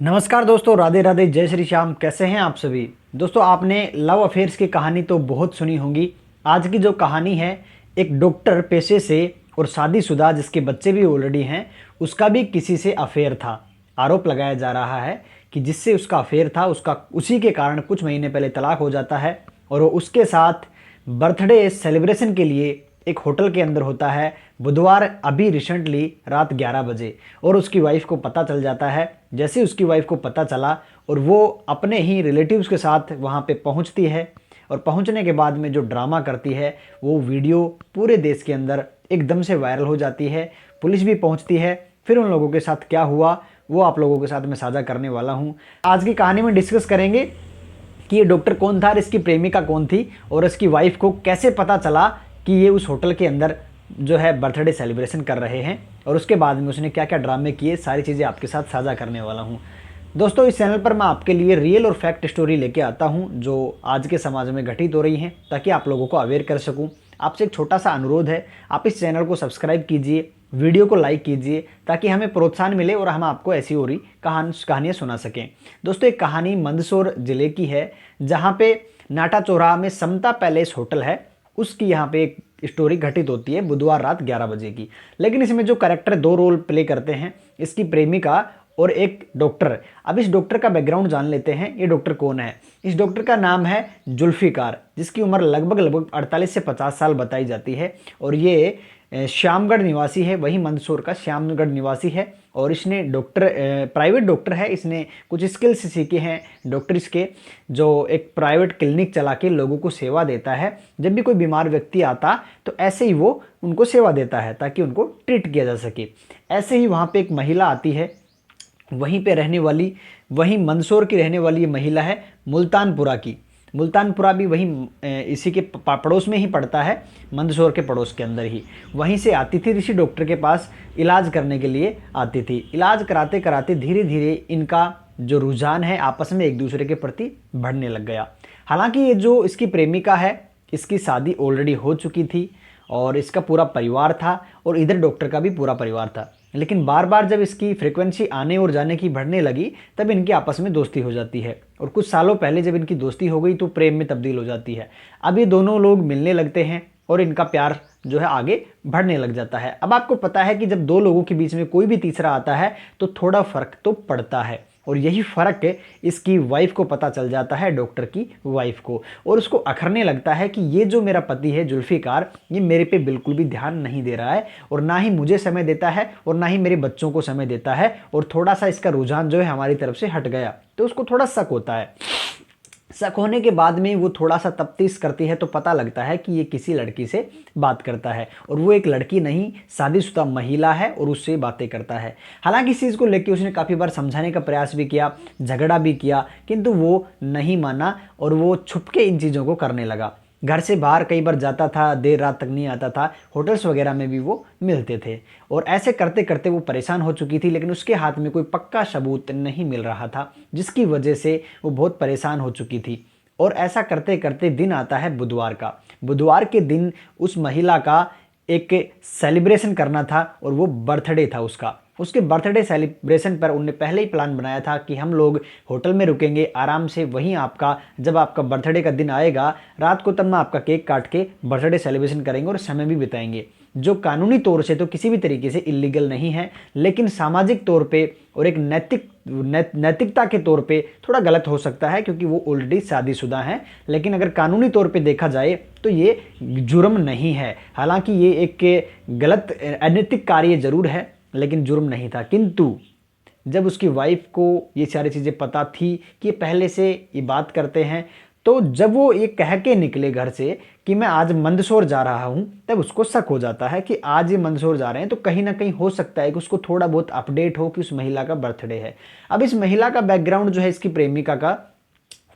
नमस्कार दोस्तों, राधे राधे, जय श्री श्याम। कैसे हैं आप सभी दोस्तों। आपने लव अफेयर्स की कहानी तो बहुत सुनी होंगी। आज की जो कहानी है, एक डॉक्टर पेशे से और शादीशुदा जिसके बच्चे भी ऑलरेडी हैं, उसका भी किसी से अफेयर था। आरोप लगाया जा रहा है कि जिससे उसका अफेयर था उसका उसी के कारण कुछ महीने पहले तलाक हो जाता है और वो उसके साथ बर्थडे सेलिब्रेशन के लिए एक होटल के अंदर होता है बुधवार, अभी रिसेंटली रात 11 बजे। और उसकी वाइफ को पता चल जाता है। जैसे उसकी वाइफ को पता चला और वो अपने ही रिलेटिव्स के साथ वहाँ पे पहुँचती है और पहुँचने के बाद में जो ड्रामा करती है वो वीडियो पूरे देश के अंदर एकदम से वायरल हो जाती है। पुलिस भी पहुँचती है। फिर उन लोगों के साथ क्या हुआ वो आप लोगों के साथ मैं साझा करने वाला हूँ। आज की कहानी में डिस्कस करेंगे कि ये डॉक्टर कौन था और इसकी प्रेमिका कौन थी और इसकी वाइफ को कैसे पता चला कि ये उस होटल के अंदर जो है बर्थडे सेलिब्रेशन कर रहे हैं और उसके बाद में उसने क्या क्या ड्रामे किए, सारी चीज़ें आपके साथ साझा करने वाला हूँ। दोस्तों, इस चैनल पर मैं आपके लिए रियल और फैक्ट स्टोरी लेके आता हूँ जो आज के समाज में घटित हो रही हैं, ताकि आप लोगों को अवेयर कर सकूँ। आपसे एक छोटा सा अनुरोध है, आप इस चैनल को सब्सक्राइब कीजिए, वीडियो को लाइक कीजिए, ताकि हमें प्रोत्साहन मिले और हम आपको ऐसी और ही कहानियाँ सुना सकें। दोस्तों, एक कहानी मंदसौर ज़िले की है, जहाँ पे नाटा चौराहा में समता पैलेस होटल है, उसकी यहाँ पे एक स्टोरी घटित होती है बुधवार रात 11 बजे की। लेकिन इसमें जो कैरेक्टर दो रोल प्ले करते हैं, इसकी प्रेमिका और एक डॉक्टर। अब इस डॉक्टर का बैकग्राउंड जान लेते हैं, ये डॉक्टर कौन है। इस डॉक्टर का नाम है जुल्फिकार, जिसकी उम्र लगभग 48 से 50 साल बताई जाती है और ये श्यामगढ़ निवासी है, वही मंदसौर का श्यामगढ़ निवासी है। और इसने प्राइवेट डॉक्टर है, इसने कुछ स्किल्स सीखे हैं डॉक्टर्स के, जो एक प्राइवेट क्लिनिक चला के लोगों को सेवा देता है। जब भी कोई बीमार व्यक्ति आता तो ऐसे ही वो उनको सेवा देता है ताकि उनको ट्रीट किया जा सके। ऐसे ही वहाँ पे एक महिला आती है, वहीं पे रहने वाली, वहीं मंदसौर की रहने वाली ये महिला है मुल्तानपुरा की। मुल्तानपुरा भी वहीं इसी के पड़ोस में ही पड़ता है, मंदसौर के पड़ोस के अंदर ही। वहीं से आती थी ऋषि डॉक्टर के पास इलाज करने के लिए आती थी। इलाज कराते कराते धीरे धीरे इनका जो रुझान है आपस में एक दूसरे के प्रति बढ़ने लग गया। हालांकि ये जो इसकी प्रेमिका है, इसकी शादी ऑलरेडी हो चुकी थी और इसका पूरा परिवार था और इधर डॉक्टर का भी पूरा परिवार था। लेकिन बार बार जब इसकी फ्रीक्वेंसी आने और जाने की बढ़ने लगी तब इनकी आपस में दोस्ती हो जाती है और कुछ सालों पहले जब इनकी दोस्ती हो गई तो प्रेम में तब्दील हो जाती है। अब ये दोनों लोग मिलने लगते हैं और इनका प्यार जो है आगे बढ़ने लग जाता है। अब आपको पता है कि जब दो लोगों के बीच में कोई भी तीसरा आता है तो थोड़ा फर्क तो पड़ता है और यही फर्क इसकी वाइफ को पता चल जाता है, डॉक्टर की वाइफ को, और उसको अखरने लगता है कि ये जो मेरा पति है जुल्फिकार, ये मेरे पे बिल्कुल भी ध्यान नहीं दे रहा है और ना ही मुझे समय देता है और ना ही मेरे बच्चों को समय देता है और थोड़ा सा इसका रुझान जो है हमारी तरफ से हट गया। तो उसको थोड़ा शक होता है। शक होने के बाद में वो थोड़ा सा तफ्तीश करती है तो पता लगता है कि ये किसी लड़की से बात करता है और वो एक लड़की नहीं, शादीशुदा महिला है और उससे बातें करता है। हालांकि इस चीज़ को लेकर उसने काफ़ी बार समझाने का प्रयास भी किया, झगड़ा भी किया, किंतु वो नहीं माना और वो छुपके इन चीज़ों को करने लगा। घर से बाहर कई बार जाता था, देर रात तक नहीं आता था, होटल्स वगैरह में भी वो मिलते थे और ऐसे करते करते वो परेशान हो चुकी थी। लेकिन उसके हाथ में कोई पक्का सबूत नहीं मिल रहा था, जिसकी वजह से वो बहुत परेशान हो चुकी थी। और ऐसा करते करते दिन आता है बुधवार का। बुधवार के दिन उस महिला का एक सेलिब्रेशन करना था और वो बर्थडे था उसका। उसके बर्थडे सेलिब्रेशन पर उनने पहले ही प्लान बनाया था कि हम लोग होटल में रुकेंगे आराम से, वहीं आपका जब आपका बर्थडे का दिन आएगा रात को तब मैं आपका केक काट के बर्थडे सेलिब्रेशन करेंगे और समय भी बिताएंगे। जो कानूनी तौर से तो किसी भी तरीके से इलीगल नहीं है, लेकिन सामाजिक तौर पे और एक नैतिकता के तौर पे थोड़ा गलत हो सकता है क्योंकि वो ऑलरेडी शादीशुदा हैं। लेकिन अगर कानूनी तौर पे देखा जाए तो ये जुर्म नहीं है। हालांकि ये एक गलत अनैतिक कार्य जरूर है लेकिन जुर्म नहीं था। किंतु जब उसकी वाइफ को ये सारी चीज़ें पता थी कि ये पहले से ये बात करते हैं, तो जब वो ये कह के निकले घर से कि मैं आज मंदसौर जा रहा हूँ, तब उसको शक हो जाता है कि आज ये मंदसौर जा रहे हैं तो कहीं ना कहीं हो सकता है कि उसको थोड़ा बहुत अपडेट हो कि उस महिला का बर्थडे है। अब इस महिला का बैकग्राउंड जो है इसकी प्रेमिका का,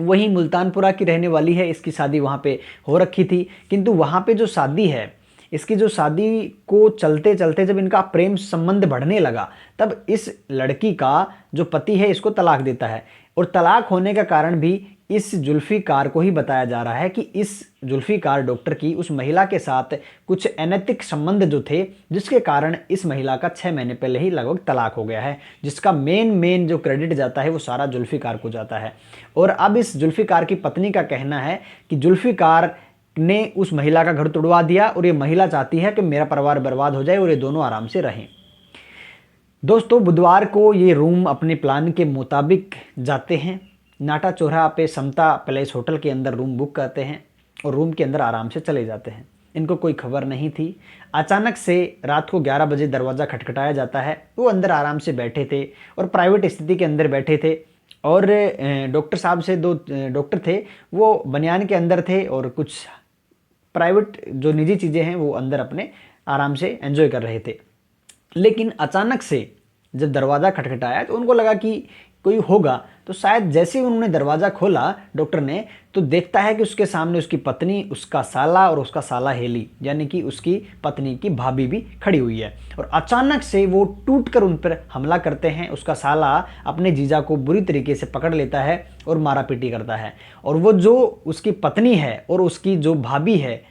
वही मुल्तानपुरा की रहने वाली है, इसकी शादी वहाँ पे हो रखी थी। किंतु वहाँ पे जो शादी है इसकी जो शादी को चलते चलते जब इनका प्रेम संबंध बढ़ने लगा, तब इस लड़की का जो पति है इसको तलाक देता है। और तलाक होने का कारण भी इस जुल्फिकार को ही बताया जा रहा है कि इस जुल्फिकार डॉक्टर की उस महिला के साथ कुछ अनैतिक संबंध जो थे, जिसके कारण इस महिला का 6 महीने पहले ही लगभग तलाक हो गया है, जिसका मेन जो क्रेडिट जाता है वो सारा जुल्फिकार को जाता है। और अब इस जुल्फिकार की पत्नी का कहना है कि जुल्फिकार ने उस महिला का घर तोड़वा दिया और ये महिला चाहती है कि मेरा परिवार बर्बाद हो जाए और ये दोनों आराम से रहें। दोस्तों, बुधवार को ये रूम अपने प्लान के मुताबिक जाते हैं, नाटा चौराहा पे समता पैलेस होटल के अंदर रूम बुक करते हैं और रूम के अंदर आराम से चले जाते हैं। इनको कोई खबर नहीं थी। अचानक से रात को 11 बजे दरवाज़ा खटखटाया जाता है। वो अंदर आराम से बैठे थे और प्राइवेट स्थिति के अंदर बैठे थे और डॉक्टर साहब से 2 डॉक्टर थे, वो बनियान के अंदर थे और कुछ प्राइवेट जो निजी चीज़ें हैं वो अंदर अपने आराम से एंजॉय कर रहे थे। लेकिन अचानक से जब दरवाज़ा खटखटाया तो उनको लगा कि कोई होगा, तो शायद जैसे ही उन्होंने दरवाज़ा खोला डॉक्टर ने, तो देखता है कि उसके सामने उसकी पत्नी, उसका साला और उसका साला हेली, यानी कि उसकी पत्नी की भाभी भी खड़ी हुई है। और अचानक से वो टूटकर उन पर हमला करते हैं। उसका साला अपने जीजा को बुरी तरीके से पकड़ लेता है और मारापीटी करता है। और वो जो उसकी पत्नी है और उसकी जो भाभी है,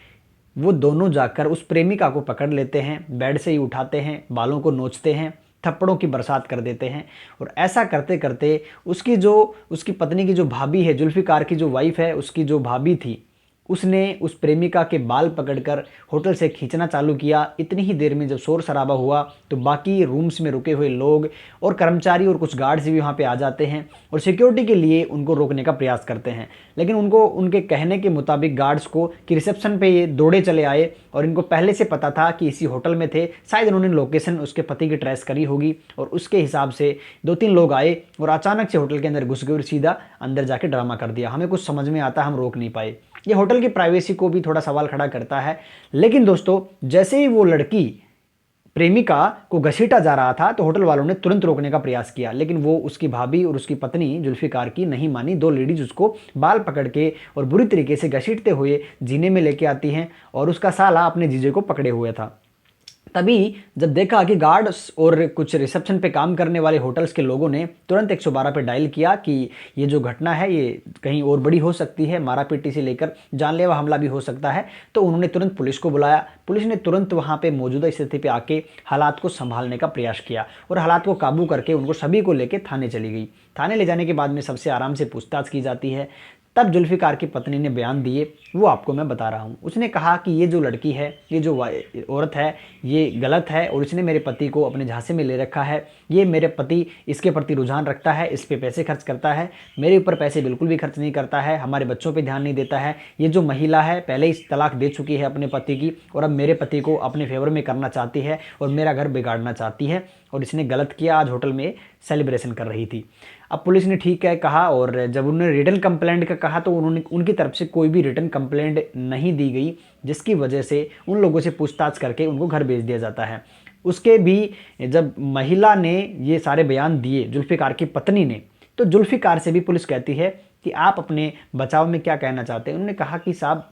वो दोनों जाकर उस प्रेमिका को पकड़ लेते हैं, बेड से ही उठाते हैं, बालों को नोचते हैं, थप्पड़ों की बरसात कर देते हैं। और ऐसा करते करते उसकी पत्नी की जो भाभी है, जुल्फिकार की जो वाइफ है, उसकी जो भाभी थी, उसने उस प्रेमिका के बाल पकड़कर होटल से खींचना चालू किया। इतनी ही देर में जब शोर शराबा हुआ तो बाकी रूम्स में रुके हुए लोग और कर्मचारी और कुछ गार्ड्स भी वहाँ पे आ जाते हैं और सिक्योरिटी के लिए उनको रोकने का प्रयास करते हैं। लेकिन उनको उनके कहने के मुताबिक गार्ड्स को कि रिसेप्शन पे ये दौड़े चले आए और इनको पहले से पता था कि इसी होटल में थे। शायद उन्होंने लोकेशन उसके पति की ट्रेस करी होगी और उसके हिसाब से 2-3 लोग आए और अचानक से होटल के अंदर घुस गए और सीधा अंदर जाके ड्रामा कर दिया। हमें कुछ समझ में आता, हम रोक नहीं पाए। ये होटल की प्राइवेसी को भी थोड़ा सवाल खड़ा करता है। लेकिन दोस्तों, जैसे ही वो लड़की प्रेमिका को घसीटा जा रहा था तो होटल वालों ने तुरंत रोकने का प्रयास किया, लेकिन वो उसकी भाभी और उसकी पत्नी जुल्फिकार की नहीं मानी। 2 लेडीज उसको बाल पकड़ के और बुरी तरीके से घसीटते हुए जीने में लेके आती हैं और उसका साला अपने जीजे को पकड़े हुए था। तभी जब देखा कि गार्ड्स और कुछ रिसेप्शन पे काम करने वाले होटल्स के लोगों ने तुरंत 112 पे डायल किया कि ये जो घटना है ये कहीं और बड़ी हो सकती है, मारापीटी से लेकर जानलेवा हमला भी हो सकता है, तो उन्होंने तुरंत पुलिस को बुलाया। पुलिस ने तुरंत वहाँ पे मौजूदा स्थिति पे आके हालात को संभालने का प्रयास किया और हालात को काबू करके उनको सभी को लेकर थाने चली गई। थाने ले जाने के बाद में सबसे आराम से पूछताछ की जाती है। तब जुल्फिकार की पत्नी ने बयान दिए, वो आपको मैं बता रहा हूँ। उसने कहा कि ये जो लड़की है, ये जो औरत है, ये गलत है और इसने मेरे पति को अपने झांसे में ले रखा है। ये मेरे पति इसके प्रति रुझान रखता है, इस पे पैसे खर्च करता है, मेरे ऊपर पैसे बिल्कुल भी खर्च नहीं करता है, हमारे बच्चों पे ध्यान नहीं देता है। ये जो महिला है पहले ही तलाक दे चुकी है अपने पति की और अब मेरे पति को अपने फेवर में करना चाहती है और मेरा घर बिगाड़ना चाहती है और इसने गलत किया। आज होटल में सेलिब्रेशन कर रही थी। अब पुलिस ने ठीक है कहा और जब उन्होंने रिटर्न कंप्लेंट का कहा तो उनकी तरफ से कोई भी रिटर्न कंप्लेंट नहीं दी गई, जिसकी वजह से उन लोगों से पूछताछ करके उनको घर भेज दिया जाता है। उसके भी जब महिला ने ये सारे बयान दिए, जुल्फिकार की पत्नी ने, तो जुल्फिकार से भी पुलिस कहती है कि आप अपने बचाव में क्या कहना चाहते हैं। उन्होंने कहा कि साहब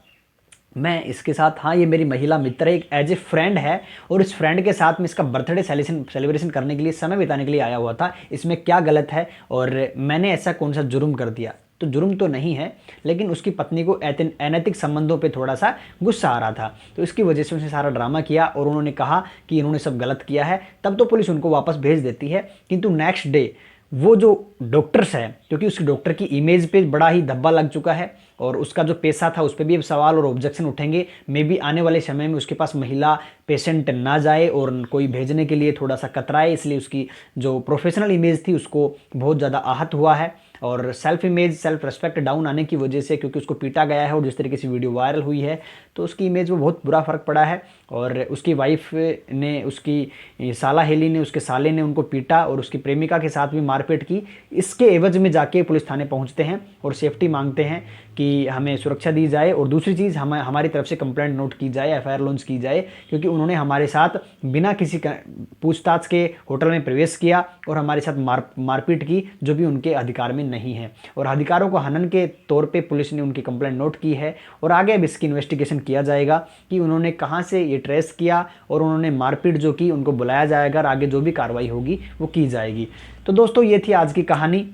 मैं इसके साथ, हाँ ये मेरी महिला मित्र है, एक एज ए फ्रेंड है और इस फ्रेंड के साथ में इसका बर्थडे सेलिब्रेशन करने के लिए, समय बिताने के लिए आया हुआ था। इसमें क्या गलत है और मैंने ऐसा कौन सा जुर्म कर दिया? तो जुर्म तो नहीं है, लेकिन उसकी पत्नी को अनैतिक संबंधों पे थोड़ा सा गुस्सा आ रहा था, तो इसकी वजह से उसने सारा ड्रामा किया और उन्होंने कहा कि इन्होंने सब गलत किया है। तब तो पुलिस उनको वापस भेज देती है, किंतु नेक्स्ट डे वो जो डॉक्टर्स है, क्योंकि उसकी डॉक्टर की इमेज पे बड़ा ही धब्बा लग चुका है और उसका जो पेशा था उस पर भी अब सवाल और ऑब्जेक्शन उठेंगे। मे बी आने वाले समय में उसके पास महिला पेशेंट ना जाए और कोई भेजने के लिए थोड़ा सा कतराए, इसलिए उसकी जो प्रोफेशनल इमेज थी उसको बहुत ज़्यादा आहत हुआ है और self image, self respect down आने की वजह से, क्योंकि उसको पीटा गया है और जिस तरीके से वीडियो वायरल हुई है तो उसकी इमेज में बहुत बुरा फर्क पड़ा है। और उसकी वाइफ ने, उसकी साला हेली ने, उसके साले ने उनको पीटा और उसकी प्रेमिका के साथ भी मारपीट की। इसके एवज में जाके पुलिस थाने पहुंचते हैं और सेफ्टी मांगते हैं कि हमें सुरक्षा दी जाए और दूसरी चीज़ हमारी तरफ से कंप्लेंट नोट की जाए, एफआईआर लॉन्च की जाए, क्योंकि उन्होंने हमारे साथ बिना किसी पूछताछ के होटल में प्रवेश किया और हमारे साथ मारपीट की, जो भी उनके अधिकार में नहीं है और अधिकारों को हनन के तौर पे पुलिस ने उनकी कंप्लेंट नोट की है और आगे अब इसकी इन्वेस्टिगेशन किया जाएगा कि उन्होंने कहाँ से ये ट्रेस किया और उन्होंने मारपीट जो की उनको बुलाया जाएगा और आगे जो भी कार्रवाई होगी वो की जाएगी। तो दोस्तों ये थी आज की कहानी।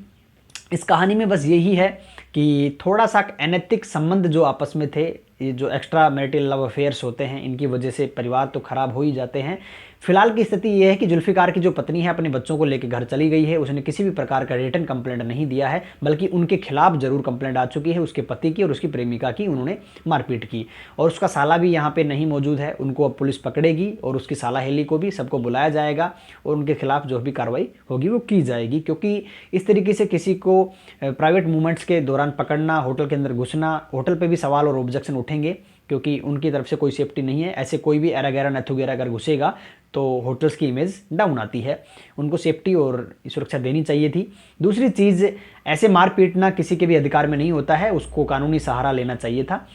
इस कहानी में बस यही है कि थोड़ा सा अनैतिक संबंध जो आपस में थे, ये जो एक्स्ट्रा मैरिटल लव अफेयर्स होते हैं, इनकी वजह से परिवार तो खराब हो ही जाते हैं। फिलहाल की स्थिति ये है कि जुल्फिकार की जो पत्नी है अपने बच्चों को लेकर घर चली गई है। उसने किसी भी प्रकार का रिटर्न कंप्लेंट नहीं दिया है, बल्कि उनके खिलाफ जरूर कंप्लेंट आ चुकी है, उसके पति की और उसकी प्रेमिका की। उन्होंने मारपीट की और उसका साला भी यहाँ पे नहीं मौजूद है। उनको अब पुलिस पकड़ेगी और उसकी साला हेली को भी, सबको बुलाया जाएगा और उनके खिलाफ जो भी कार्रवाई होगी वो की जाएगी। क्योंकि इस तरीके से किसी को प्राइवेट मूवमेंट्स के दौरान पकड़ना, होटल के अंदर घुसना, होटल पे भी सवाल और ऑब्जेक्शन उठेंगे क्योंकि उनकी तरफ से कोई सेफ्टी नहीं है। ऐसे कोई भी एरा गैरा नथु गैरा अगर घुसेगा तो होटल्स की इमेज डाउन आती है। उनको सेफ्टी और सुरक्षा देनी चाहिए थी। दूसरी चीज़, ऐसे मार पीटना किसी के भी अधिकार में नहीं होता है, उसको कानूनी सहारा लेना चाहिए था।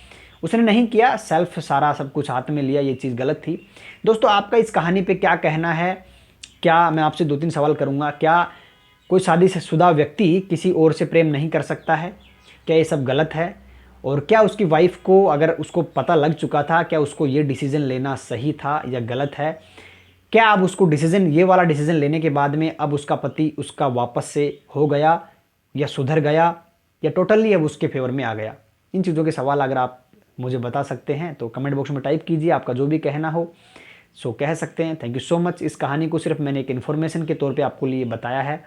उसने नहीं किया, सेल्फ सारा सब कुछ हाथ में लिया, ये चीज़ गलत थी। दोस्तों आपका इस कहानी पे क्या कहना है? क्या मैं आपसे 2-3 सवाल करूँगा। क्या कोई शादीशुदा व्यक्ति किसी और से प्रेम नहीं कर सकता है? क्या ये सब गलत है? और क्या उसकी वाइफ को, अगर उसको पता लग चुका था, क्या उसको ये डिसीजन लेना सही था या गलत है? क्या अब उसको डिसीजन, ये वाला डिसीजन लेने के बाद में अब उसका पति उसका वापस से हो गया या सुधर गया या टोटली अब उसके फेवर में आ गया? इन चीज़ों के सवाल अगर आप मुझे बता सकते हैं तो कमेंट बॉक्स में टाइप कीजिए, आपका जो भी कहना हो सो कह सकते हैं। Thank you so much. इस कहानी को सिर्फ मैंने एक इन्फॉर्मेशन के तौर पे आपको लिए बताया है,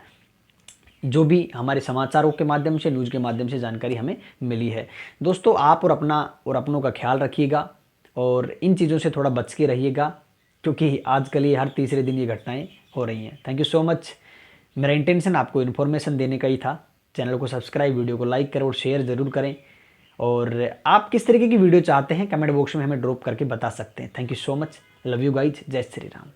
जो भी हमारे समाचारों के माध्यम से, न्यूज़ के माध्यम से जानकारी हमें मिली है। दोस्तों आप और अपनों का ख्याल रखिएगा और इन चीज़ों से थोड़ा बच के रहिएगा क्योंकि आजकल ये हर तीसरे दिन ये घटनाएं हो रही हैं। Thank you so much. मेरा इंटेंशन आपको इन्फॉर्मेशन देने का ही था। चैनल को सब्सक्राइब, वीडियो को लाइक करें और शेयर ज़रूर करें। और आप किस तरीके की वीडियो चाहते हैं कमेंट बॉक्स में हमें ड्रॉप करके बता सकते हैं। Thank you so much. Love you guys. जय श्री राम।